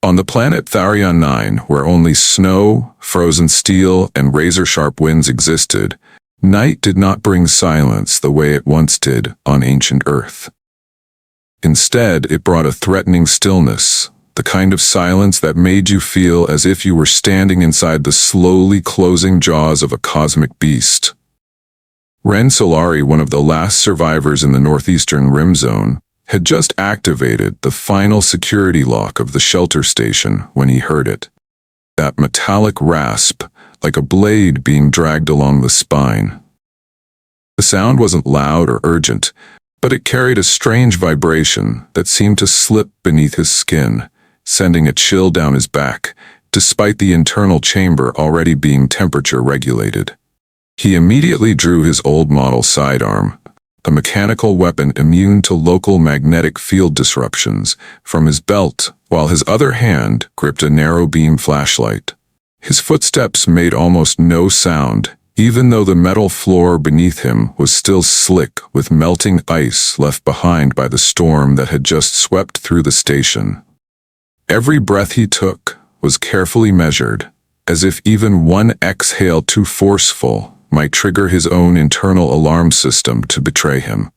On the planet Tharion 9, where only snow, frozen steel, and razor-sharp winds existed, night did not bring silence the way it once did on ancient Earth. Instead, it brought a threatening stillness, the kind of silence that made you feel as if you were standing inside the slowly closing jaws of a cosmic beast. Ren Solari, one of the last survivors in the northeastern rim zone, had just activated the final security lock of the shelter station when he heard it. That metallic rasp, like a blade being dragged along the spine. The sound wasn't loud or urgent, but it carried a strange vibration that seemed to slip beneath his skin, sending a chill down his back, despite the internal chamber already being temperature regulated. He immediately drew his old model sidearm, a mechanical weapon immune to local magnetic field disruptions, from his belt, while his other hand gripped a narrow-beam flashlight. His footsteps made almost no sound, even though the metal floor beneath him was still slick with melting ice left behind by the storm that had just swept through the station. Every breath he took was carefully measured, as if even one exhale too forceful might trigger his own internal alarm system to betray him.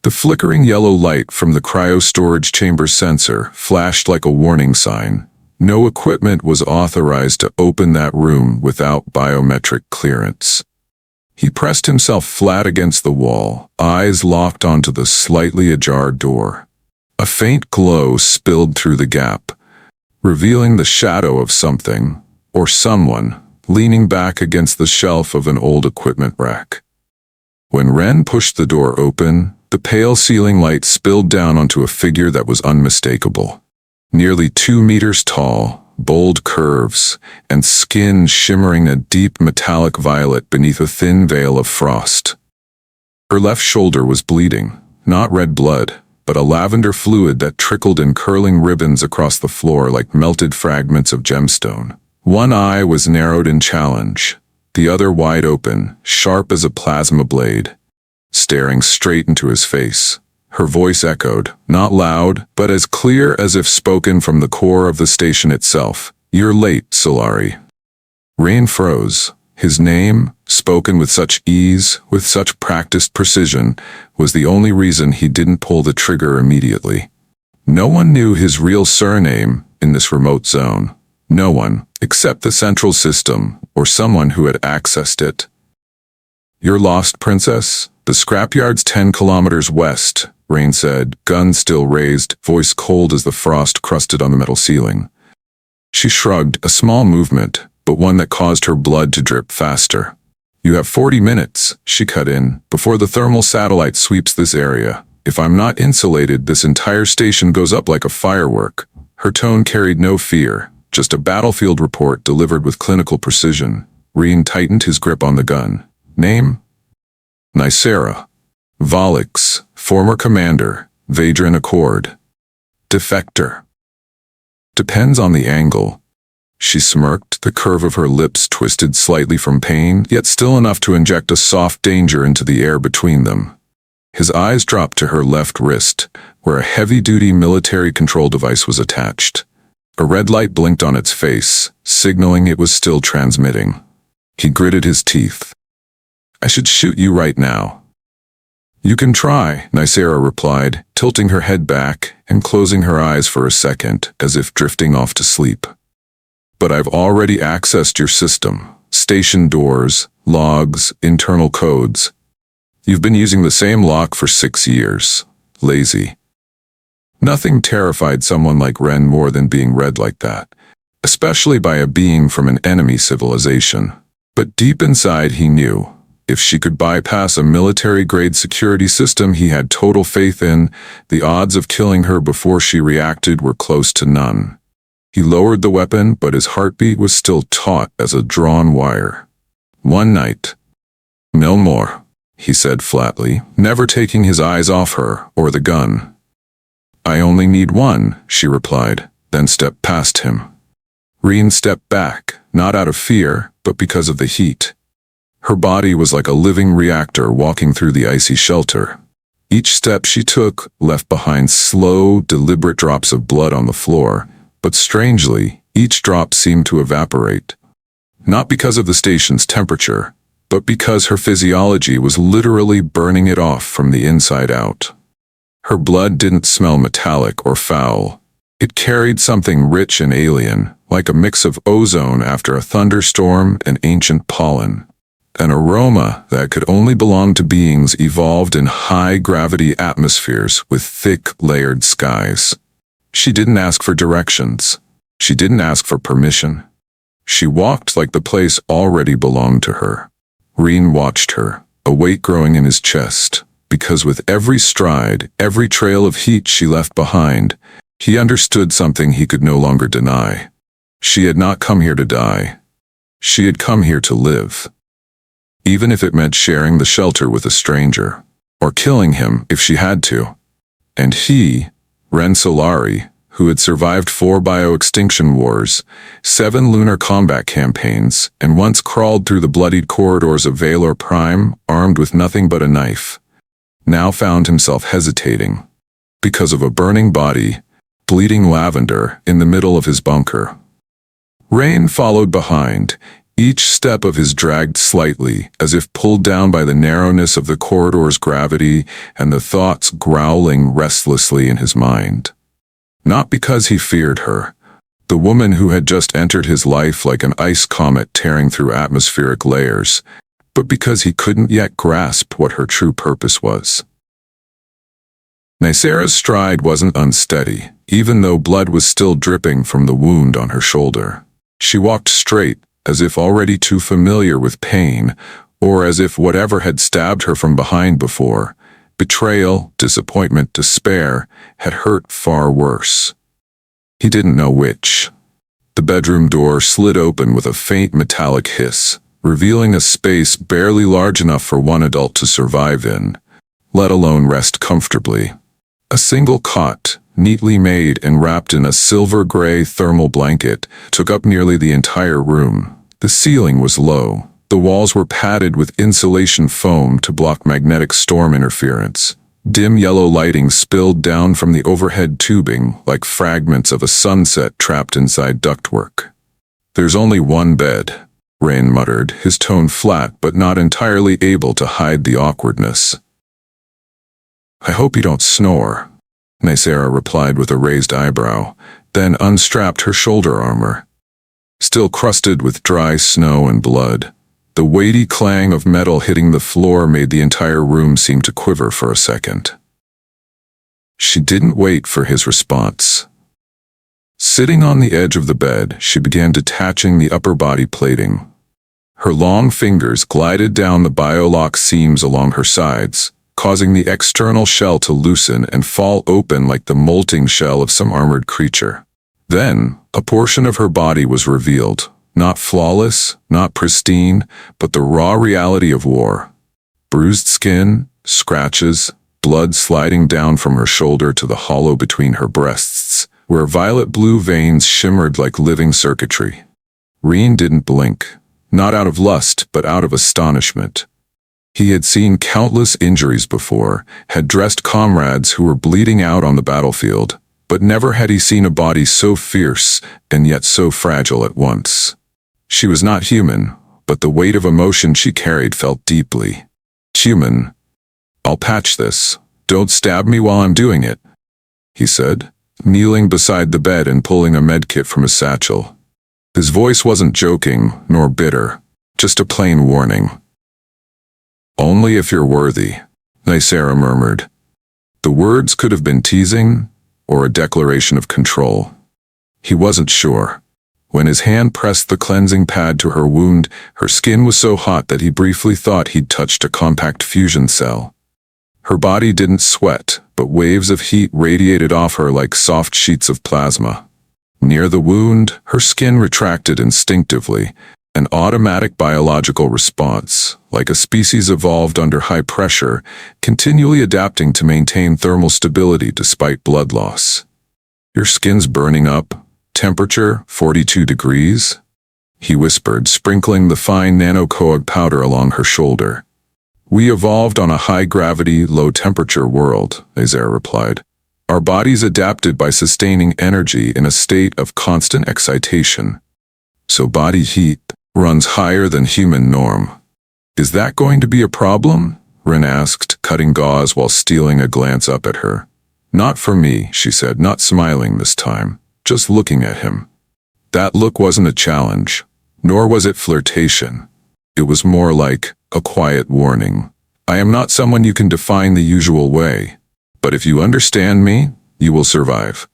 The flickering yellow light from the cryo-storage chamber sensor flashed like a warning sign. No equipment was authorized to open that room without biometric clearance. He pressed himself flat against the wall, eyes locked onto the slightly ajar door. A faint glow spilled through the gap, revealing the shadow of something, or someone, leaning back against the shelf of an old equipment rack. When Ren pushed the door open, the pale ceiling light spilled down onto a figure that was unmistakable. Nearly 2 meters tall, bold curves, and skin shimmering a deep metallic violet beneath a thin veil of frost. Her left shoulder was bleeding, not red blood, but a lavender fluid that trickled in curling ribbons across the floor like melted fragments of gemstone. One eye was narrowed in challenge, the other wide open, sharp as a plasma blade, staring straight into his face. Her voice echoed, not loud, but as clear as if spoken from the core of the station itself. "You're late, Solari." Rain froze. His name, spoken with such ease, with such practiced precision, was the only reason he didn't pull the trigger immediately. No one knew his real surname in this remote zone. No one, except the central system, or someone who had accessed it. "You're lost, Princess. The scrapyard's 10 kilometers west," Rain said, gun still raised, voice cold as the frost crusted on the metal ceiling. She shrugged, a small movement, but one that caused her blood to drip faster. "You have 40 minutes, she cut in, "before the thermal satellite sweeps this area. If I'm not insulated, this entire station goes up like a firework." Her tone carried no fear, just a battlefield report delivered with clinical precision. Reen tightened his grip on the gun. "Name?" "Nicera. Volix, former commander, Vadran Accord. Defector." "Depends on the angle." She smirked, the curve of her lips twisted slightly from pain, yet still enough to inject a soft danger into the air between them. His eyes dropped to her left wrist, where a heavy-duty military control device was attached. A red light blinked on its face, signaling it was still transmitting. He gritted his teeth. "I should shoot you right now." "You can try," Nicera replied, tilting her head back and closing her eyes for a second, as if drifting off to sleep. "But I've already accessed your system. Station doors, logs, internal codes. You've been using the same lock for 6 years. Lazy." Nothing terrified someone like Ren more than being read like that, especially by a being from an enemy civilization. But deep inside he knew, if she could bypass a military-grade security system he had total faith in, the odds of killing her before she reacted were close to none. He lowered the weapon, but his heartbeat was still taut as a drawn wire. "One night." "No more," he said flatly, never taking his eyes off her or the gun. "I only need one," she replied, then stepped past him. Reen stepped back, not out of fear, but because of the heat. Her body was like a living reactor walking through the icy shelter. Each step she took left behind slow, deliberate drops of blood on the floor, But strangely, each drop seemed to evaporate. Not because of the station's temperature, but because her physiology was literally burning it off from the inside out. Her blood didn't smell metallic or foul. It carried something rich and alien, like a mix of ozone after a thunderstorm and ancient pollen. An aroma that could only belong to beings evolved in high-gravity atmospheres with thick, layered skies. She didn't ask for directions. She didn't ask for permission. She walked like the place already belonged to her. Reen watched her, a weight growing in his chest, because with every stride, every trail of heat she left behind, he understood something he could no longer deny. She had not come here to die. She had come here to live. Even if it meant sharing the shelter with a stranger, or killing him if she had to. And he, Ren Solari, who had survived 4 bio-extinction wars, 7 lunar combat campaigns, and once crawled through the bloodied corridors of Valor Prime, armed with nothing but a knife, now found himself hesitating, because of a burning body, bleeding lavender, in the middle of his bunker. Rain followed behind, each step of his dragged slightly, as if pulled down by the narrowness of the corridor's gravity and the thoughts growling restlessly in his mind. Not because he feared her, the woman who had just entered his life like an ice comet tearing through atmospheric layers, but because he couldn't yet grasp what her true purpose was. Nicera's stride wasn't unsteady, even though blood was still dripping from the wound on her shoulder. She walked straight, as if already too familiar with pain, or as if whatever had stabbed her from behind before, betrayal, disappointment, despair, had hurt far worse. He didn't know which. The bedroom door slid open with a faint metallic hiss, revealing a space barely large enough for one adult to survive in, let alone rest comfortably. A single cot, neatly made and wrapped in a silver-gray thermal blanket, took up nearly the entire room. The ceiling was low. The walls were padded with insulation foam to block magnetic storm interference. Dim yellow lighting spilled down from the overhead tubing like fragments of a sunset trapped inside ductwork. "There's only one bed," Rain muttered, his tone flat but not entirely able to hide the awkwardness. "I hope you don't snore," Nicera replied with a raised eyebrow, then unstrapped her shoulder armor. Still crusted with dry snow and blood, the weighty clang of metal hitting the floor made the entire room seem to quiver for a second. She didn't wait for his response. Sitting on the edge of the bed, she began detaching the upper body plating. Her long fingers glided down the biolock seams along her sides, causing the external shell to loosen and fall open like the molting shell of some armored creature. Then, a portion of her body was revealed, not flawless, not pristine, but the raw reality of war. Bruised skin, scratches, blood sliding down from her shoulder to the hollow between her breasts, where violet-blue veins shimmered like living circuitry. Reen didn't blink, not out of lust, but out of astonishment. He had seen countless injuries before, had dressed comrades who were bleeding out on the battlefield, but never had he seen a body so fierce and yet so fragile at once. She was not human, but the weight of emotion she carried felt deeply. "Human. I'll patch this. Don't stab me while I'm doing it," he said, kneeling beside the bed and pulling a medkit from his satchel. His voice wasn't joking, nor bitter, just a plain warning. "Only if you're worthy," Nicera murmured. The words could have been teasing, or a declaration of control. He wasn't sure. When his hand pressed the cleansing pad to her wound, her skin was so hot that he briefly thought he'd touched a compact fusion cell. Her body didn't sweat, but waves of heat radiated off her like soft sheets of plasma. Near the wound, her skin retracted instinctively, an automatic biological response, like a species evolved under high pressure, continually adapting to maintain thermal stability despite blood loss. "Your skin's burning up. Temperature, 42 degrees?" he whispered, sprinkling the fine nanocoag powder along her shoulder. "We evolved on a high-gravity, low-temperature world," Nicera replied. Our bodies adapted by sustaining energy in a state of constant excitation. So body heat runs higher than human norm. Is that going to be a problem? Ren asked, cutting gauze while stealing a glance up at her. Not for me, she said, not smiling this time, just looking at him. That look wasn't a challenge, nor was it flirtation. It was more like a quiet warning. I am not someone you can define the usual way, but if you understand me, you will survive.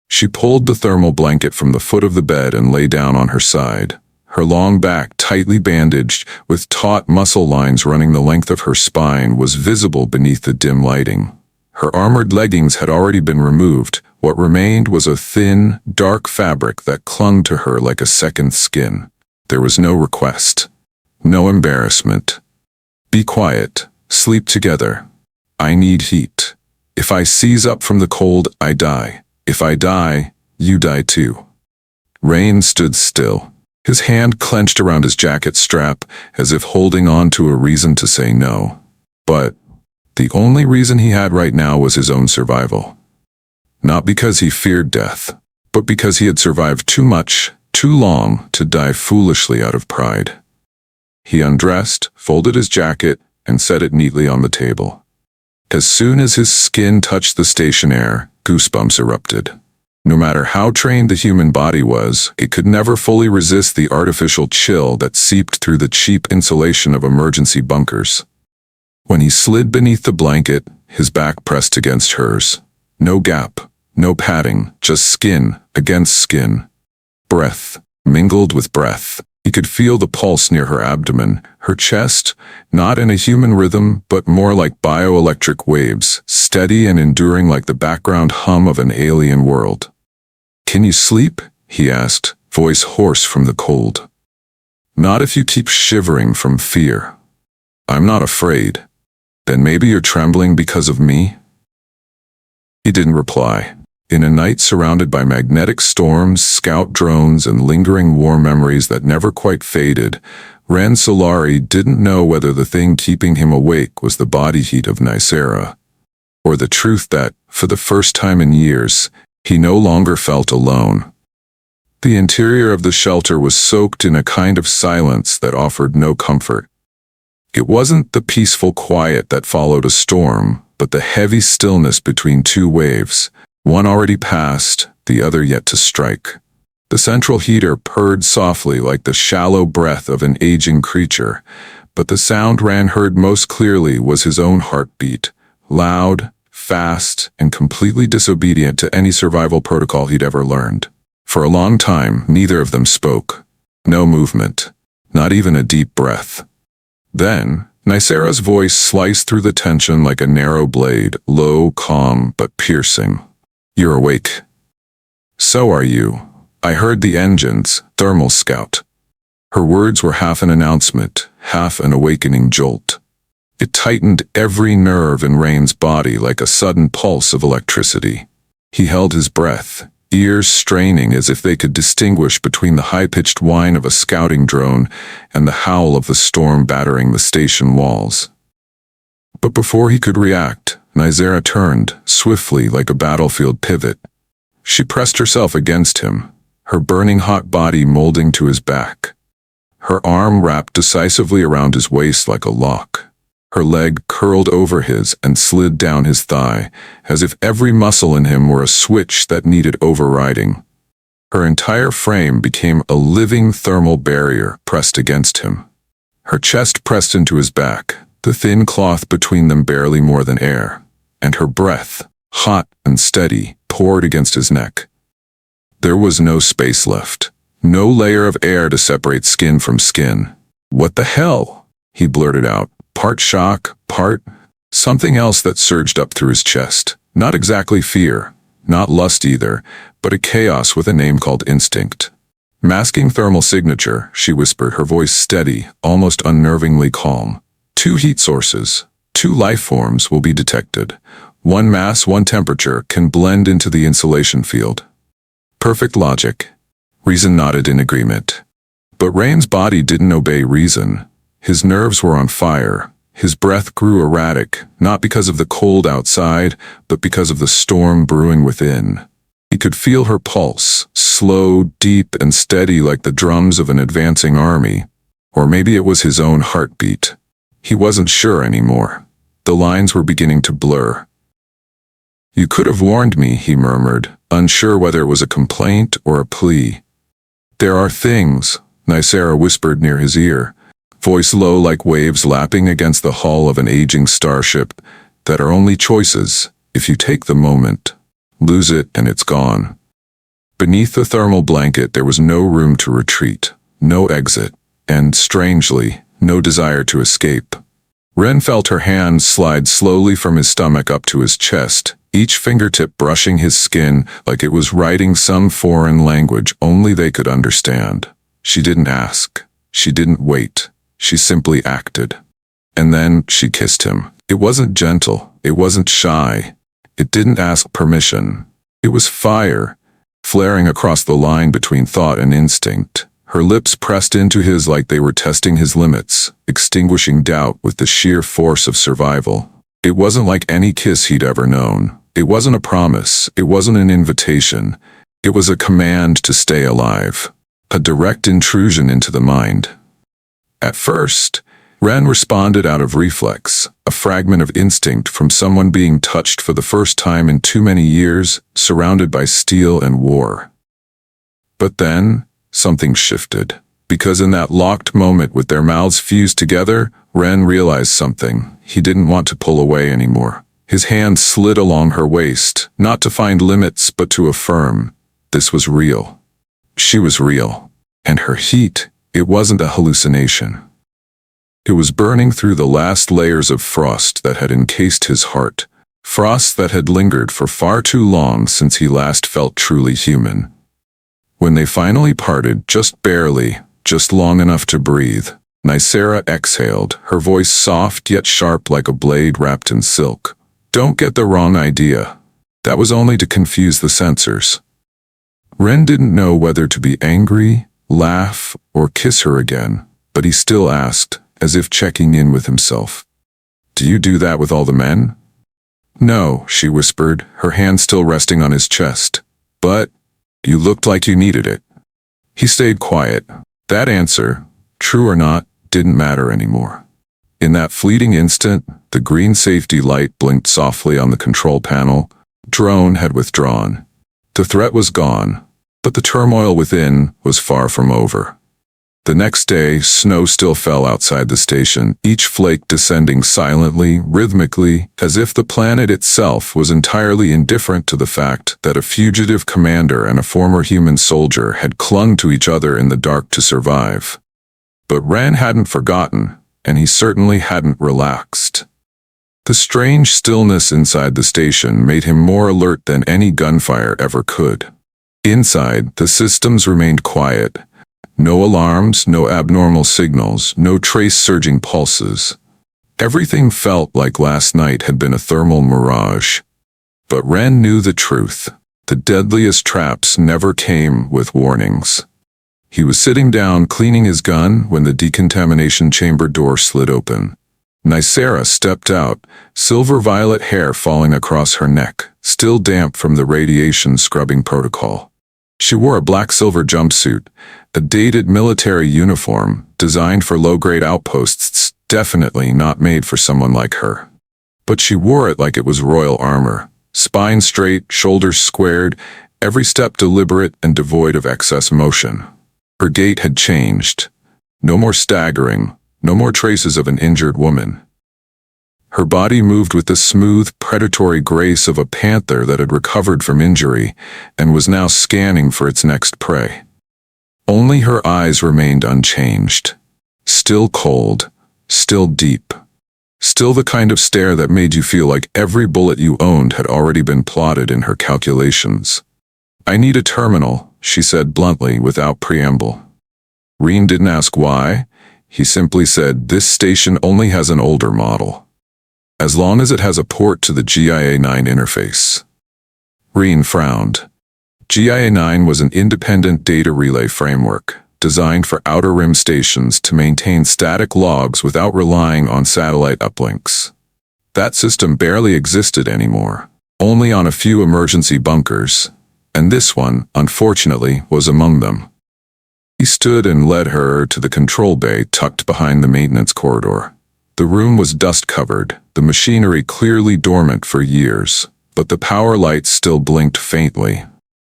She pulled the thermal blanket from the foot of the bed and lay down on her side, her long back tightly bandaged, with taut muscle lines running the length of her spine, was visible beneath the dim lighting. Her armored leggings had already been removed. What remained was a thin, dark fabric that clung to her like a second skin. There was no request, no embarrassment. Be quiet, sleep together. I need heat. If I seize up from the cold, I die. If I die, you die too. Rain stood still, his hand clenched around his jacket strap, as if holding on to a reason to say no. But the only reason he had right now was his own survival. Not because he feared death, but because he had survived too much, too long, to die foolishly out of pride. He undressed, folded his jacket, and set it neatly on the table. As soon as his skin touched the station air, goosebumps erupted. No matter how trained the human body was, it could never fully resist the artificial chill that seeped through the cheap insulation of emergency bunkers. When he slid beneath the blanket, his back pressed against hers. No gap, no padding, just skin against skin. Breath mingled with breath. He could feel the pulse near her abdomen, her chest, not in a human rhythm, but more like bioelectric waves, steady and enduring like the background hum of an alien world. Can you sleep? He asked, voice hoarse from the cold. Not if you keep shivering from fear. I'm not afraid. Then maybe you're trembling because of me? He didn't reply. In a night surrounded by magnetic storms, scout drones, and lingering war memories that never quite faded, Ren Solari didn't know whether the thing keeping him awake was the body heat of Nicera, or the truth that, for the first time in years, he no longer felt alone. The interior of the shelter was soaked in a kind of silence that offered no comfort. It wasn't the peaceful quiet that followed a storm, but the heavy stillness between two waves, one already past, the other yet to strike. The central heater purred softly like the shallow breath of an aging creature, but the sound Ran heard most clearly was his own heartbeat, loud, fast, and completely disobedient to any survival protocol he'd ever learned. For a long time, neither of them spoke. No movement, not even a deep breath. Then, Nicera's voice sliced through the tension like a narrow blade, low, calm, but piercing. You're awake. So are you. I heard the engines, thermal scout. Her words were half an announcement, half an awakening jolt. It tightened every nerve in Rain's body like a sudden pulse of electricity. He held his breath, ears straining as if they could distinguish between the high-pitched whine of a scouting drone and the howl of the storm battering the station walls. But before he could react, Nicera turned, swiftly like a battlefield pivot. She pressed herself against him, her burning hot body molding to his back. Her arm wrapped decisively around his waist like a lock. Her leg curled over his and slid down his thigh, as if every muscle in him were a switch that needed overriding. Her entire frame became a living thermal barrier pressed against him. Her chest pressed into his back, the thin cloth between them barely more than air, and her breath, hot and steady, poured against his neck. There was no space left, no layer of air to separate skin from skin. What the hell? He blurted out, part shock, part something else that surged up through his chest. Not exactly fear, not lust either, but a chaos with a name called instinct. Masking thermal signature, she whispered, her voice steady, almost unnervingly calm. 2 heat sources, 2 life forms will be detected. 1 mass, 1 temperature can blend into the insulation field. Perfect logic. Reason nodded in agreement. But Rain's body didn't obey reason. His nerves were on fire, His breath grew erratic, not because of the cold outside, but because of the storm brewing within. He could feel her pulse, slow, deep, and steady like the drums of an advancing army. Or maybe it was his own heartbeat. He wasn't sure anymore. The lines were beginning to blur. "You could have warned me," he murmured, unsure whether it was a complaint or a plea. "There are things," Nicera whispered near his ear, voice low like waves lapping against the hull of an aging starship, "that are only choices. If you take the moment, lose it and it's gone." Beneath the thermal blanket there was no room to retreat, no exit, and, strangely, no desire to escape. Ren felt her hands slide slowly from his stomach up to his chest, each fingertip brushing his skin like it was writing some foreign language only they could understand. She didn't ask. She didn't wait. She simply acted. And then she kissed him. It wasn't gentle. It wasn't shy. It didn't ask permission. It was fire, flaring across the line between thought and instinct. Her lips pressed into his like they were testing his limits, extinguishing doubt with the sheer force of survival. It wasn't like any kiss he'd ever known. It wasn't a promise. It wasn't an invitation. It was a command to stay alive. A direct intrusion into the mind. At first, Ren responded out of reflex, a fragment of instinct from someone being touched for the first time in too many years, surrounded by steel and war. But then, something shifted. Because in that locked moment with their mouths fused together, Ren realized something. He didn't want to pull away anymore. His hand slid along her waist, not to find limits but to affirm. This was real. She was real. And her heat, it wasn't a hallucination. It was burning through the last layers of frost that had encased his heart, frost that had lingered for far too long since he last felt truly human. When they finally parted, just barely, just long enough to breathe, Nicera exhaled, her voice soft yet sharp like a blade wrapped in silk. "Don't get the wrong idea. That was only to confuse the sensors." Ren didn't know whether to be angry, laugh, or kiss her again, but he still asked, as if checking in with himself. "Do you do that with all the men?" "No," she whispered, her hand still resting on his chest. "But you looked like you needed it." He stayed quiet. That answer, true or not, didn't matter anymore. In that fleeting instant, the green safety light blinked softly on the control panel. Drone had withdrawn. The threat was gone, but the turmoil within was far from over. The next day, snow still fell outside the station, each flake descending silently, rhythmically, as if the planet itself was entirely indifferent to the fact that a fugitive commander and a former human soldier had clung to each other in the dark to survive. But Ren hadn't forgotten, and he certainly hadn't relaxed. The strange stillness inside the station made him more alert than any gunfire ever could. Inside, the systems remained quiet. No alarms, no abnormal signals, no trace surging pulses. Everything felt like last night had been a thermal mirage. But Ren knew the truth. The deadliest traps never came with warnings. He was sitting down cleaning his gun when the decontamination chamber door slid open. Nicera stepped out, silver-violet hair falling across her neck, still damp from the radiation scrubbing protocol. She wore a black-silver jumpsuit, a dated military uniform designed for low-grade outposts, definitely not made for someone like her. But she wore it like it was royal armor, spine straight, shoulders squared, every step deliberate and devoid of excess motion. Her gait had changed. No more staggering, no more traces of an injured woman. Her body moved with the smooth, predatory grace of a panther that had recovered from injury and was now scanning for its next prey. Only her eyes remained unchanged. Still cold, still deep. Still the kind of stare that made you feel like every bullet you owned had already been plotted in her calculations. "I need a terminal," she said bluntly without preamble. Reen didn't ask why. He simply said, "This station only has an older model. As long as it has a port to the GIA-9 interface." Reen frowned. GIA-9 was an independent data relay framework, designed for outer rim stations to maintain static logs without relying on satellite uplinks. That system barely existed anymore, only on a few emergency bunkers, and this one, unfortunately, was among them. He stood and led her to the control bay tucked behind the maintenance corridor. The room was dust-covered, the machinery clearly dormant for years, but the power lights still blinked faintly.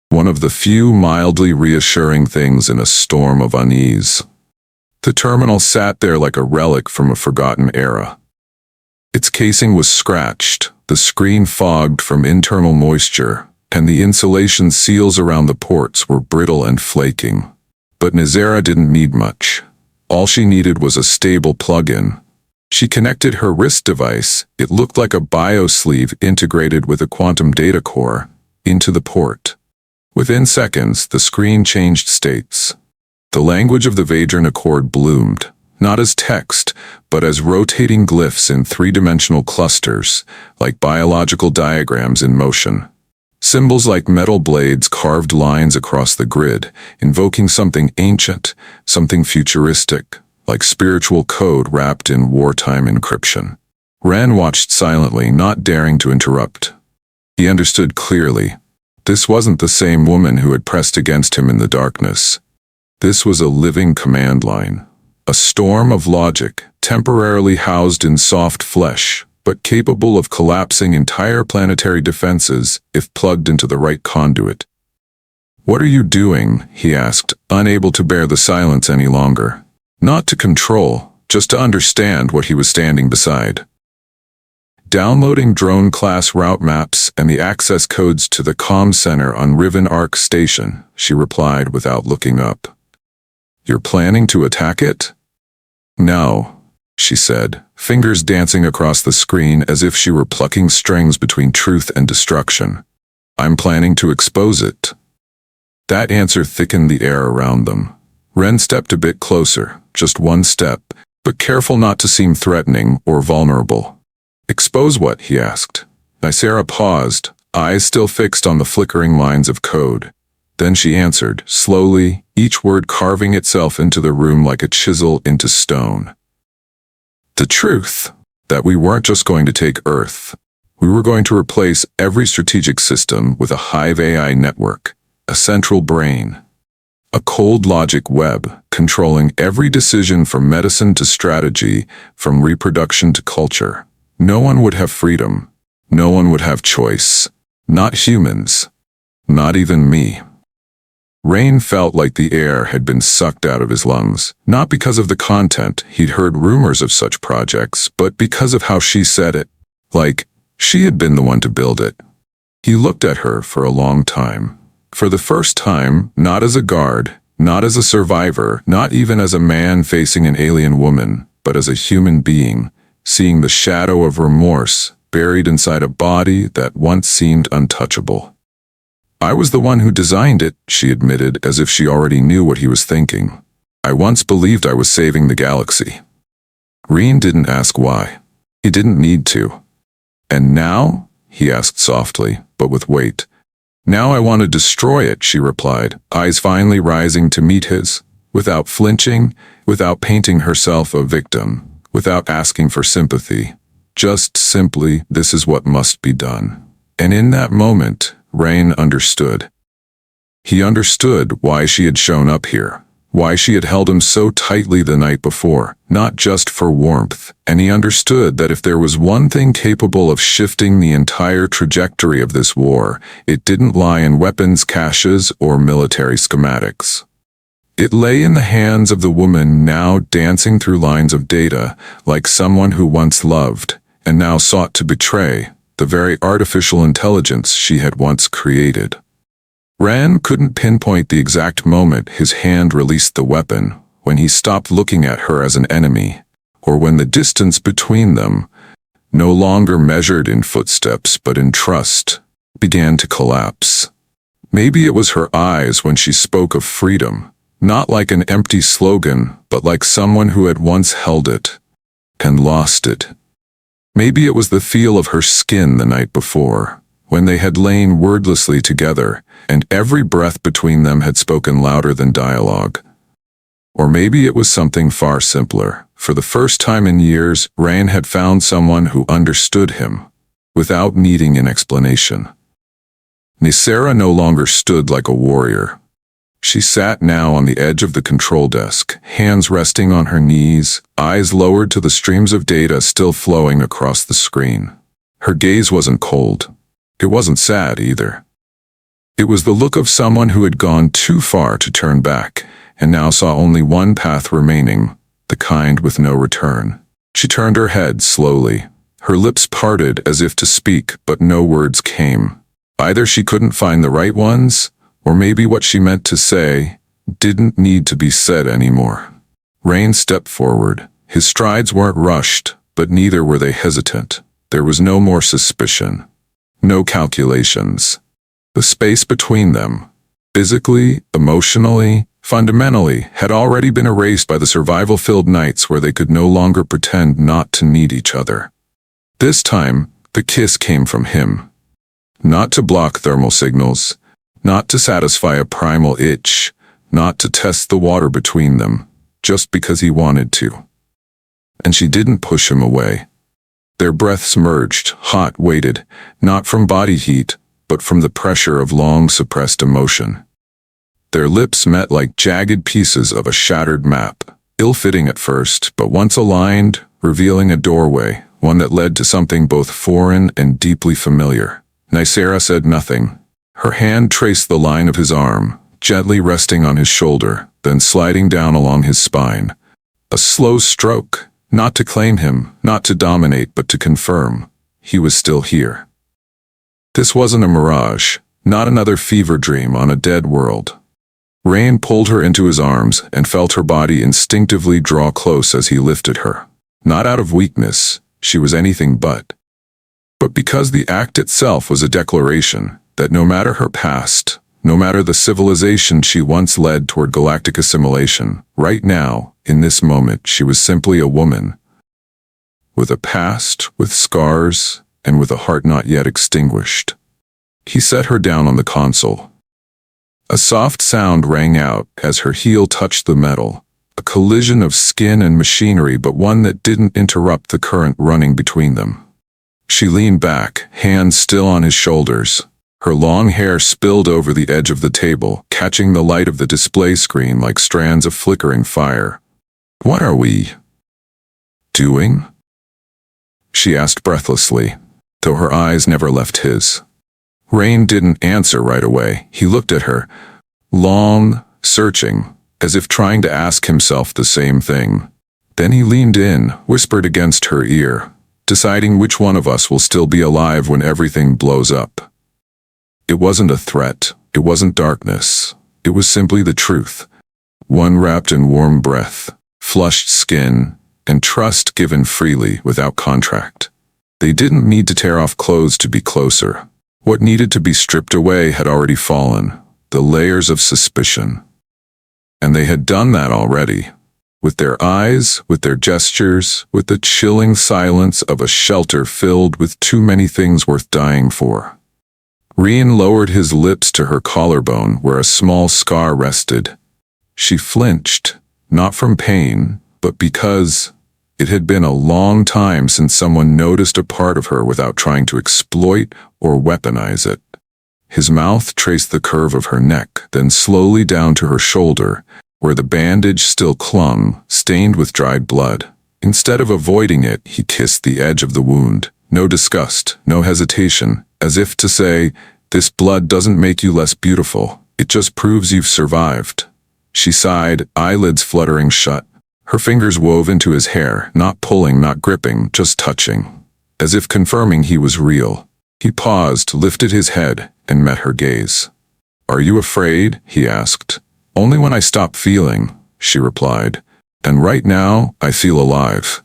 One of the few mildly reassuring things in a storm of unease. The terminal sat there like a relic from a forgotten era. Its casing was scratched, the screen fogged from internal moisture, and the insulation seals around the ports were brittle and flaking. But Nazera didn't need much. All she needed was a stable plug-in. She connected her wrist device, it looked like a bio-sleeve integrated with a quantum data core, into the port. Within seconds, the screen changed states. The language of the Vadran Accord bloomed, not as text, but as rotating glyphs in three-dimensional clusters, like biological diagrams in motion. Symbols like metal blades carved lines across the grid, invoking something ancient, something futuristic, like spiritual code wrapped in wartime encryption. Ran watched silently, not daring to interrupt. He understood clearly. This wasn't the same woman who had pressed against him in the darkness. This was a living command line. A storm of logic, temporarily housed in soft flesh, but capable of collapsing entire planetary defenses if plugged into the right conduit. "What are you doing?" he asked, unable to bear the silence any longer. Not to control, just to understand what he was standing beside. "Downloading drone-class route maps and the access codes to the comm center on Riven Arc Station," she replied without looking up. "You're planning to attack it?" "No," she said, fingers dancing across the screen as if she were plucking strings between truth and destruction. "I'm planning to expose it." That answer thickened the air around them. Ren stepped a bit closer, just one step, but careful not to seem threatening or vulnerable. "Expose what?" he asked. Nicera paused, eyes still fixed on the flickering lines of code. Then she answered, slowly, each word carving itself into the room like a chisel into stone. "The truth, that we weren't just going to take Earth. We were going to replace every strategic system with a hive AI network, a central brain. A cold logic web, controlling every decision from medicine to strategy, from reproduction to culture. No one would have freedom. No one would have choice. Not humans. Not even me." Rain felt like the air had been sucked out of his lungs, not because of the content, he'd heard rumors of such projects, but because of how she said it. Like, she had been the one to build it. He looked at her for a long time. For the first time, not as a guard, not as a survivor, not even as a man facing an alien woman, but as a human being, seeing the shadow of remorse buried inside a body that once seemed untouchable. "I was the one who designed it," she admitted, as if she already knew what he was thinking. "I once believed I was saving the galaxy." Reen didn't ask why. He didn't need to. "And now?" he asked softly, but with weight. "Now I want to destroy it," she replied, eyes finally rising to meet his, without flinching, without painting herself a victim, without asking for sympathy. Just simply, this is what must be done. And in that moment, Rain understood. He understood why she had shown up here, why she had held him so tightly the night before, not just for warmth, and he understood that if there was one thing capable of shifting the entire trajectory of this war, it didn't lie in weapons caches or military schematics. It lay in the hands of the woman now dancing through lines of data, like someone who once loved, and now sought to betray, the very artificial intelligence she had once created. Ran couldn't pinpoint the exact moment his hand released the weapon, when he stopped looking at her as an enemy, or when the distance between them, no longer measured in footsteps but in trust, began to collapse. Maybe it was her eyes when she spoke of freedom, not like an empty slogan, but like someone who had once held it, and lost it. Maybe it was the feel of her skin the night before, when they had lain wordlessly together, and every breath between them had spoken louder than dialogue. Or maybe it was something far simpler. For the first time in years, Rain had found someone who understood him, without needing an explanation. Nisera no longer stood like a warrior. She sat now on the edge of the control desk, hands resting on her knees, eyes lowered to the streams of data still flowing across the screen. Her gaze wasn't cold. It wasn't sad either. It was the look of someone who had gone too far to turn back, and now saw only one path remaining, the kind with no return. She turned her head slowly. Her lips parted as if to speak, but no words came. Either she couldn't find the right ones, or maybe what she meant to say didn't need to be said anymore. Rain stepped forward. His strides weren't rushed, but neither were they hesitant. There was no more suspicion. No calculations. The space between them, physically, emotionally, fundamentally, had already been erased by the survival-filled nights where they could no longer pretend not to need each other. This time, the kiss came from him. Not to block thermal signals, not to satisfy a primal itch, not to test the water between them, just because he wanted to. And she didn't push him away. Their breaths merged, hot, weighted, not from body heat, but from the pressure of long-suppressed emotion. Their lips met like jagged pieces of a shattered map, ill-fitting at first, but once aligned, revealing a doorway, one that led to something both foreign and deeply familiar. Nisera said nothing. Her hand traced the line of his arm, gently resting on his shoulder, then sliding down along his spine. A slow stroke, not to claim him, not to dominate, but to confirm he was still here. This wasn't a mirage, not another fever dream on a dead world. Rain pulled her into his arms and felt her body instinctively draw close as he lifted her. Not out of weakness, she was anything but because the act itself was a declaration that no matter her past, no matter the civilization she once led toward galactic assimilation, right now, in this moment, she was simply a woman. With a past, with scars, and with a heart not yet extinguished. He set her down on the console. A soft sound rang out as her heel touched the metal, a collision of skin and machinery, but one that didn't interrupt the current running between them. She leaned back, hands still on his shoulders. Her long hair spilled over the edge of the table, catching the light of the display screen like strands of flickering fire. "What are we doing?" she asked breathlessly, though her eyes never left his. Rain didn't answer right away. He looked at her, long, searching, as if trying to ask himself the same thing. Then he leaned in, whispered against her ear, deciding which one of us will still be alive when everything blows up. It wasn't a threat, it wasn't darkness, it was simply the truth. One wrapped in warm breath, flushed skin, and trust given freely without contract. They didn't need to tear off clothes to be closer. What needed to be stripped away had already fallen, the layers of suspicion. And they had done that already. With their eyes, with their gestures, with the chilling silence of a shelter filled with too many things worth dying for. Rian lowered his lips to her collarbone where a small scar rested. She flinched, not from pain, but because it had been a long time since someone noticed a part of her without trying to exploit or weaponize it. His mouth traced the curve of her neck, then slowly down to her shoulder, where the bandage still clung, stained with dried blood. Instead of avoiding it, he kissed the edge of the wound. No disgust, no hesitation, as if to say, "This blood doesn't make you less beautiful, it just proves you've survived." She sighed, eyelids fluttering shut. Her fingers wove into his hair, not pulling, not gripping, just touching, as if confirming he was real. He paused, lifted his head, and met her gaze. "Are you afraid?" he asked. "Only when I stop feeling," she replied. "And right now, I feel alive."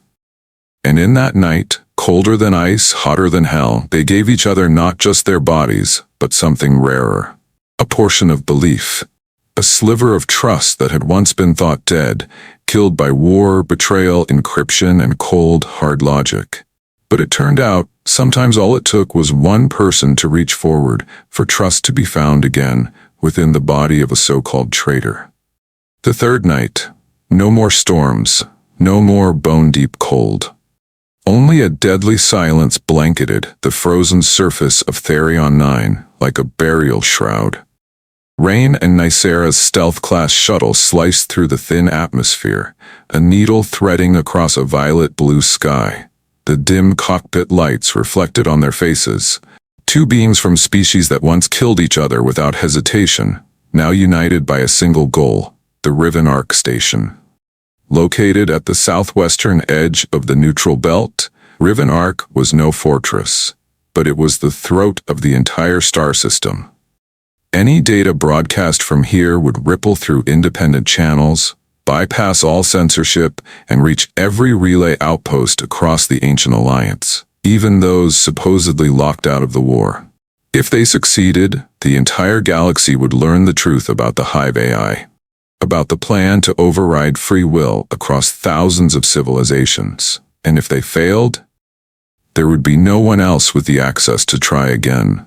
And in that night, colder than ice, hotter than hell, they gave each other not just their bodies, but something rarer. A portion of belief. A sliver of trust that had once been thought dead, killed by war, betrayal, encryption, and cold, hard logic. But it turned out, sometimes all it took was one person to reach forward, for trust to be found again, within the body of a so-called traitor. The third night, No more storms, no more bone-deep cold. Only a deadly silence blanketed the frozen surface of Tharion 9 like a burial shroud. Rain and Nicera's stealth-class shuttle sliced through the thin atmosphere, a needle threading across a violet-blue sky. The dim cockpit lights reflected on their faces. Two beings from species that once killed each other without hesitation, now united by a single goal, the Riven Arc Station. Located at the southwestern edge of the neutral belt, Riven Arc was no fortress, but it was the throat of the entire star system. Any data broadcast from here would ripple through independent channels, bypass all censorship, and reach every relay outpost across the Ancient Alliance, even those supposedly locked out of the war. If they succeeded, the entire galaxy would learn the truth about the Hive AI, about the plan to override free will across thousands of civilizations. And if they failed, there would be no one else with the access to try again.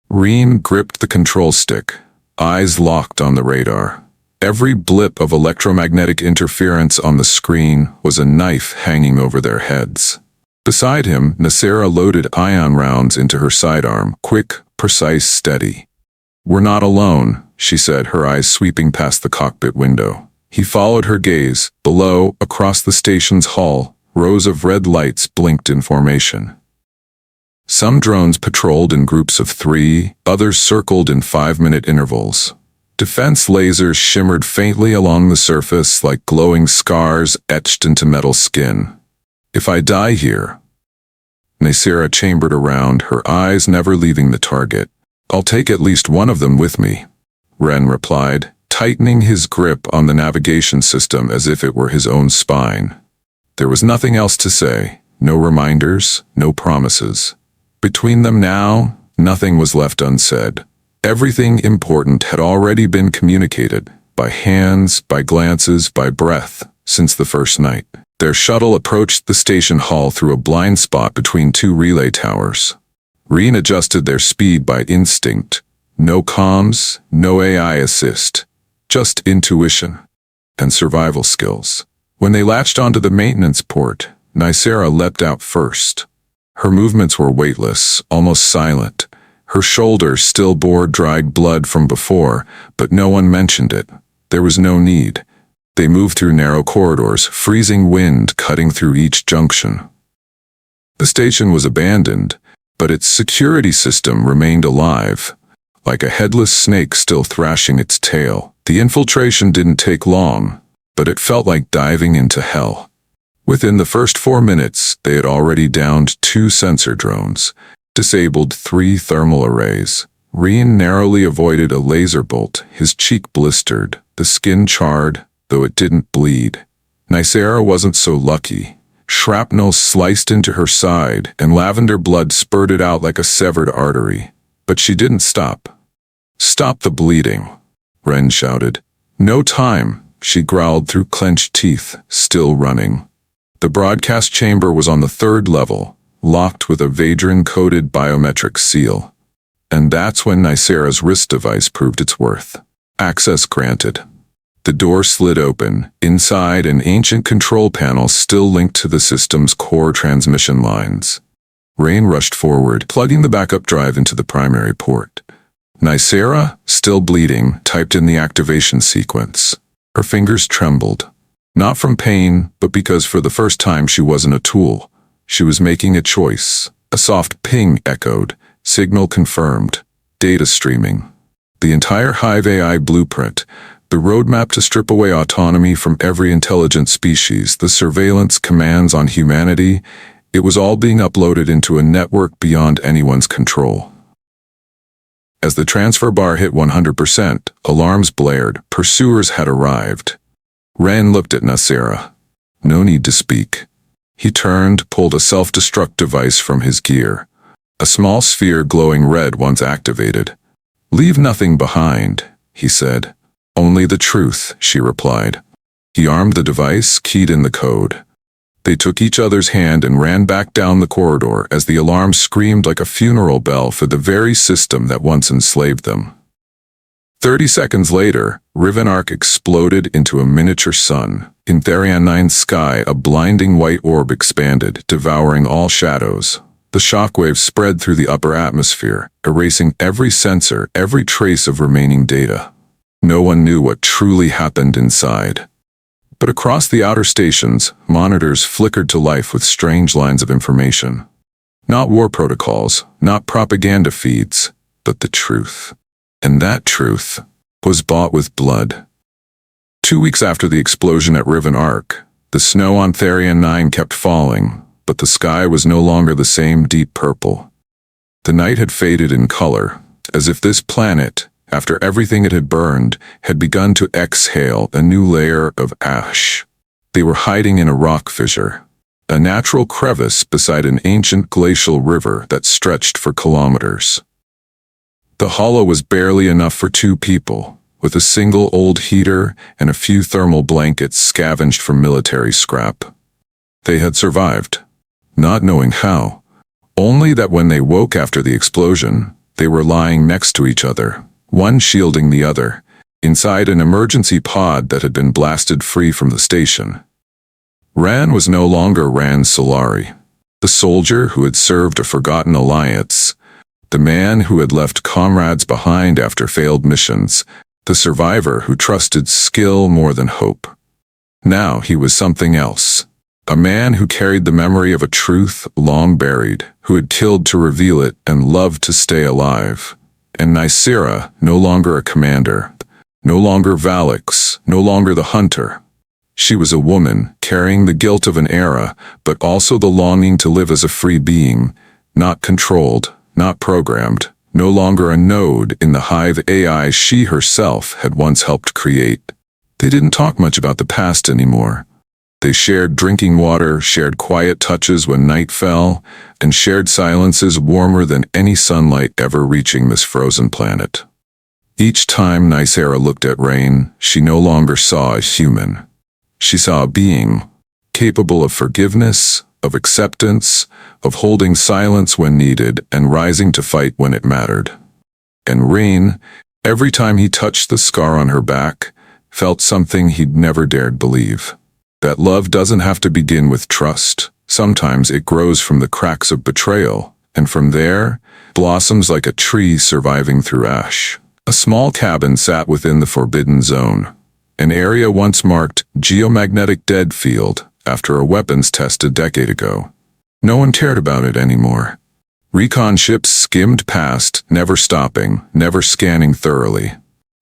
Reen gripped the control stick, eyes locked on the radar. Every blip of electromagnetic interference on the screen was a knife hanging over their heads. Beside him, Nicera loaded ion rounds into her sidearm, quick, precise, steady. "We're not alone," she said, her eyes sweeping past the cockpit window. He followed her gaze. Below, across the station's hull, rows of red lights blinked in formation. Some drones patrolled in groups of 3, others circled in 5-minute intervals. Defense lasers shimmered faintly along the surface like glowing scars etched into metal skin. "If I die here," Nicera chambered around, her eyes never leaving the target. "I'll take at least one of them with me," Ren replied, tightening his grip on the navigation system as if it were his own spine. There was nothing else to say, no reminders, no promises. Between them now, nothing was left unsaid. Everything important had already been communicated, by hands, by glances, by breath, since the first night. Their shuttle approached the station hull through a blind spot between 2 relay towers. Reen adjusted their speed by instinct. No comms, no AI assist, just intuition and survival skills. When they latched onto the maintenance port, Nicera leapt out first. Her movements were weightless, almost silent. Her shoulders still bore dried blood from before, but no one mentioned it. There was no need. They moved through narrow corridors, freezing wind cutting through each junction. The station was abandoned, but its security system remained alive, like a headless snake still thrashing its tail. The infiltration didn't take long, but it felt like diving into hell. Within the first 4 minutes, they had already downed 2 sensor drones, disabled 3 thermal arrays. Reen narrowly avoided a laser bolt, his cheek blistered, the skin charred, though it didn't bleed. Nicera wasn't so lucky. Shrapnel sliced into her side, and lavender blood spurted out like a severed artery. But she didn't stop. "Stop the bleeding," Ren shouted. "No time," she growled through clenched teeth, still running. The broadcast chamber was on the 3rd level, locked with a Vadron-coded biometric seal. And that's when Nicera's wrist device proved its worth. Access granted. The door slid open. Inside, an ancient control panel still linked to the system's core transmission lines. Rain rushed forward, plugging the backup drive into the primary port. Nicera, still bleeding, typed in the activation sequence. Her fingers trembled. Not from pain, but because for the first time she wasn't a tool. She was making a choice. A soft ping echoed. Signal confirmed. Data streaming. The entire Hive AI blueprint, the roadmap to strip away autonomy from every intelligent species, the surveillance commands on humanity, it was all being uploaded into a network beyond anyone's control. As the transfer bar hit 100%, alarms blared. Pursuers had arrived. Ren looked at Nicera. No need to speak. He turned, pulled a self-destruct device from his gear. A small sphere glowing red once activated. "Leave nothing behind," he said. "Only the truth," she replied. He armed the device, keyed in the code. They took each other's hand and ran back down the corridor as the alarm screamed like a funeral bell for the very system that once enslaved them. 30 seconds later, Riven Arc exploded into a miniature sun. In Tharion 9's sky, a blinding white orb expanded, devouring all shadows. The shockwaves spread through the upper atmosphere, erasing every sensor, every trace of remaining data. No one knew what truly happened inside. But across the outer stations, monitors flickered to life with strange lines of information. Not war protocols, not propaganda feeds, but the truth. And that truth was bought with blood. 2 weeks after the explosion at Riven Arc, the snow on Tharion 9 kept falling, but the sky was no longer the same deep purple. The night had faded in color, as if this planet, after everything it had burned, had begun to exhale a new layer of ash. They were hiding in a rock fissure, a natural crevice beside an ancient glacial river that stretched for kilometers. The hollow was barely enough for 2 people, with a single old heater and a few thermal blankets scavenged from military scrap. They had survived, not knowing how, only that when they woke after the explosion, they were lying next to each other, one shielding the other, inside an emergency pod that had been blasted free from the station. Ran was no longer Ran Solari, the soldier who had served a forgotten alliance, the man who had left comrades behind after failed missions, the survivor who trusted skill more than hope. Now he was something else. A man who carried the memory of a truth long buried, who had killed to reveal it and loved to stay alive. And Nicera, no longer a commander, no longer Valix, no longer the hunter. She was a woman, carrying the guilt of an era, but also the longing to live as a free being, not controlled, not programmed, no longer a node in the hive AI she herself had once helped create. They didn't talk much about the past anymore. They shared drinking water, shared quiet touches when night fell, and shared silences warmer than any sunlight ever reaching this frozen planet. Each time Nicera looked at Rain, she no longer saw a human. She saw a being, capable of forgiveness, of acceptance, of holding silence when needed and rising to fight when it mattered. And Rain, every time he touched the scar on her back, felt something he'd never dared believe. That love doesn't have to begin with trust. Sometimes it grows from the cracks of betrayal, and from there, blossoms like a tree surviving through ash. A small cabin sat within the forbidden zone, an area once marked geomagnetic dead field after a weapons test a decade ago. No one cared about it anymore. Recon ships skimmed past, never stopping, never scanning thoroughly.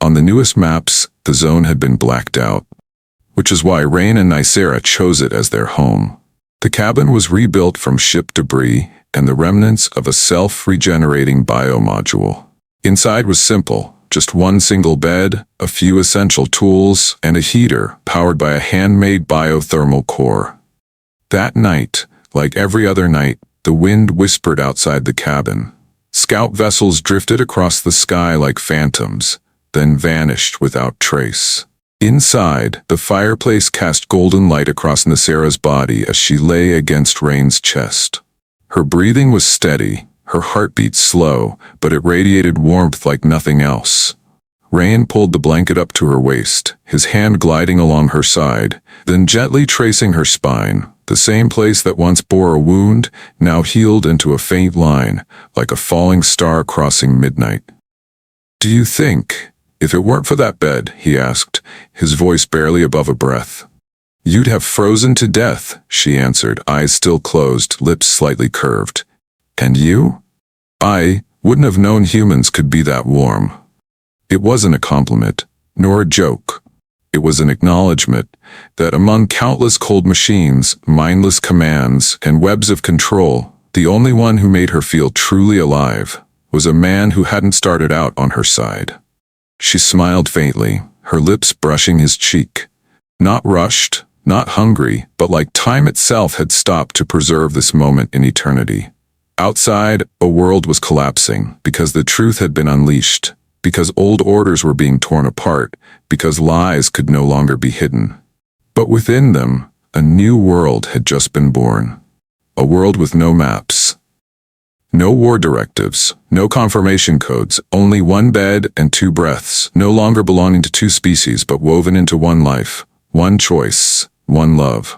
On the newest maps, the zone had been blacked out, which is why Rain and Nicera chose it as their home. The cabin was rebuilt from ship debris and the remnants of a self-regenerating biomodule. Inside was simple, just one single bed, a few essential tools, and a heater powered by a handmade biothermal core. That night, like every other night, the wind whispered outside the cabin. Scout vessels drifted across the sky like phantoms, then vanished without trace. Inside, the fireplace cast golden light across Nicera's body as she lay against Rain's chest. Her breathing was steady, her heartbeat slow, but it radiated warmth like nothing else. Rain pulled the blanket up to her waist, his hand gliding along her side, then gently tracing her spine. The same place that once bore a wound, now healed into a faint line, like a falling star crossing midnight. "Do you think, if it weren't for that bed," he asked, his voice barely above a breath, "you'd have frozen to death?" She answered, eyes still closed, lips slightly curved. "And you?" "I wouldn't have known humans could be that warm." It wasn't a compliment, nor a joke. It was an acknowledgement that among countless cold machines, mindless commands, and webs of control, the only one who made her feel truly alive was a man who hadn't started out on her side. She smiled faintly, her lips brushing his cheek. Not rushed, not hungry, but like time itself had stopped to preserve this moment in eternity. Outside, a world was collapsing, because the truth had been unleashed, because old orders were being torn apart, because lies could no longer be hidden. But within them, a new world had just been born. A world with no maps, No war directives, no confirmation codes, only one bed and two breaths, no longer belonging to two species but woven into one life, one choice, one love.